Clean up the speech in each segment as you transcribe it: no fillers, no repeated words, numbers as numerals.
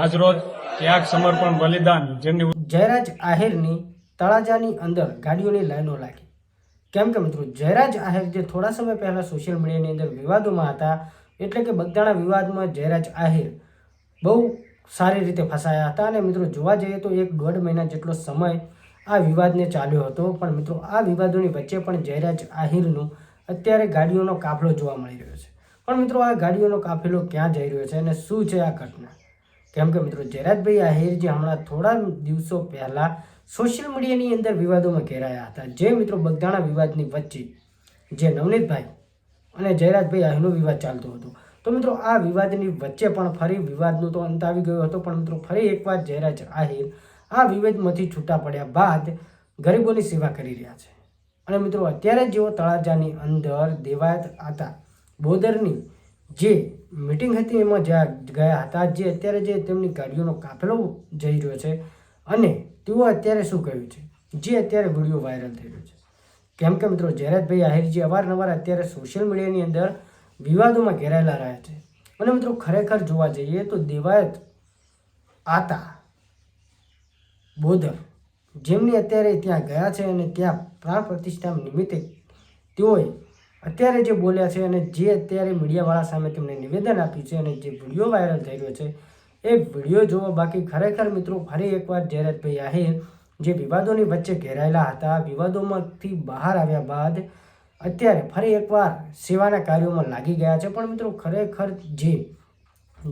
આજરોજ ત્યાગ સમર્પણ બલિદાન જેમની જયરાજ આહિરની તળાજાની અંદર ગાડીઓની લાઈનો લાગી. કેમ કે મિત્રો જયરાજ આહિર જે થોડા સમય પહેલા સોશિયલ મીડિયાની અંદર વિવાદોમાં હતા, એટલે કે બગદાણા વિવાદમાં જયરાજ આહિર બહુ સારી રીતે ફસાયા હતા. અને મિત્રો જોવા જઈએ તો 1-1.5 મહિના જેટલો સમય આ વિવાદને ચાલ્યો હતો. પણ મિત્રો આ વિવાદોની વચ્ચે પણ જયરાજ આહિરનું અત્યારે ગાડીઓનો કાફલો જોવા મળી રહ્યો છે. પણ મિત્રો આ ગાડીઓનો કાફેલો ક્યાં જઈ રહ્યો છે અને શું છે આ ઘટના? કેમ કે મિત્રો જયરાજભાઈ આહિર જે હમણાં થોડા દિવસો પહેલા સોશિયલ મીડિયાની અંદર વિવાદોમાં ઘેરાયા હતા, જે મિત્રો બગદાણા વિવાદની વચ્ચે જે નવનીતભાઈ અને જયરાજભાઈ આહિરનો વિવાદ ચાલતો હતો. તો મિત્રો આ વિવાદની વચ્ચે પણ ફરી વિવાદનો તો અંત આવી ગયો હતો. પણ મિત્રો ફરી એકવાર જયરાજ આહિર આ વિવાદમાંથી છૂટા પડ્યા બાદ ગરીબોની સેવા કરી રહ્યા છે. અને મિત્રો અત્યારે જેઓ તળાજાની અંદર દેવાયત હતા બોદરની જે મીટિંગ હતી એમાં જ્યાં ગયા હતા, જે અત્યારે જે તેમની ગાડીઓનો કાફેલો જઈ રહ્યો છે અને તેઓ અત્યારે શું કહ્યું છે, જે અત્યારે વિડીયો વાયરલ થઈ રહ્યો છે. કેમ કે મિત્રો જયરાજભાઈ આહિર જે અવારનવાર અત્યારે સોશિયલ મીડિયાની અંદર વિવાદોમાં ઘેરાયેલા રહ્યા છે. અને મિત્રો ખરેખર જોવા જઈએ તો દેવાયત આતા બોદર જેમની અત્યારે ત્યાં ગયા છે અને ત્યાં પ્રાણ પ્રતિષ્ઠા નિમિત્તે તેઓએ અત્યારે જે બોલ્યા છે અને જે અત્યારે મીડિયાવાળા સામે તેમણે નિવેદન આપ્યું છે અને જે વિડીયો વાયરલ થઈ રહ્યો છે એ વિડીયો જોવો. બાકી ખરેખર મિત્રો ફરી એકવાર જયરાજભાઈ આહિર જે વિવાદોની વચ્ચે ઘેરાયેલા હતા, વિવાદોમાંથી બહાર આવ્યા બાદ અત્યારે ફરી એકવાર સેવાના કાર્યોમાં લાગી ગયા છે. પણ મિત્રો ખરેખર જે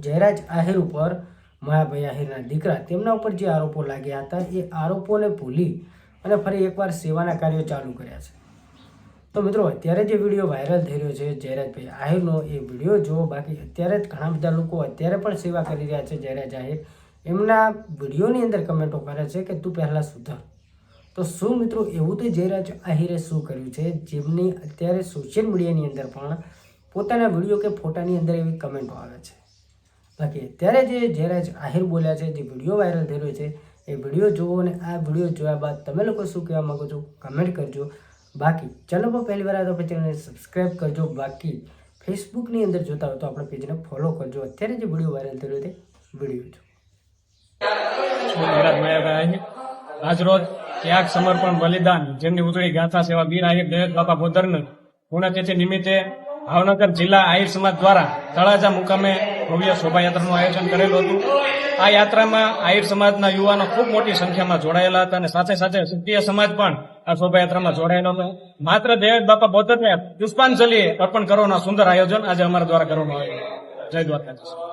જયરાજ આહિર ઉપર માયાભાઈ આહિરના દીકરા તેમના ઉપર જે આરોપો લાગ્યા હતા એ આરોપોને ભૂલી અને ફરી એકવાર સેવાના કાર્યો ચાલુ કર્યા છે. તો મિત્રો અત્યારે જે વિડીયો વાયરલ થઈ રહ્યો છે જયરાજભાઈ આહિરનો, એ વિડીયો જુઓ. બાકી અત્યારે જ ઘણા બધા લોકો અત્યારે પણ સેવા કરી રહ્યા છે. જયરાજ આહિર એમના વિડીયોની અંદર કમેન્ટો કરે છે કે તું પહેલાં સુધર. તો શું મિત્રો એવું તો જયરાજ આહિરે શું કર્યું છે જેમની અત્યારે સોશિયલ મીડિયાની અંદર પણ પોતાના વિડીયો કે ફોટાની અંદર એવી કમેન્ટો આવે છે? બાકી અત્યારે જે જયરાજ આહિર બોલ્યા છે, જે વિડીયો વાયરલ થઈ રહ્યો છે, એ વિડીયો જુઓ અને આ વિડીયો જોયા બાદ તમે લોકો શું કહેવા માગો છો કમેન્ટ કરજો. બાકી ચેનલ પર પહેલી વાર આવ્યા તો ચેનલને સબસ્ક્રાઈબ કરજો. બાકી ફેસબુકની અંદર જોતા હોય તો આપણા પેજને ફોલો કરજો. અત્યારે જે વિડીયો વાયરલ થઈ રહ્યો છે વિડીયો જો. આજરોજ ત્યાગ સમર્પણ બલિદાન જેમની ઉજળી ગાથા સેવા વીર આહિર દયાત બાપા બોદરના પુણ્યતિથિ નિમિત્તે ભાવનગર જિલ્લા આહિર સમાજ દ્વારા તળાજા મુકામે ભવ્ય શોભાયાત્રાનું આયોજન કરેલું હતું. આ યાત્રામાં આહિર સમાજના યુવાનો ખૂબ મોટી સંખ્યામાં જોડાયેલા હતા અને સાથે સાથે ક્ષત્રિય સમાજ પણ આ શોભાયાત્રામાં જોડાયેલો હતો. માત્ર દયાત બાપા બોદરને પુષ્પાંજલિ અર્પણ કરવાનું સુંદર આયોજન આજે અમારા દ્વારા કરવામાં આવ્યું. જય દ્વારકાધીશ.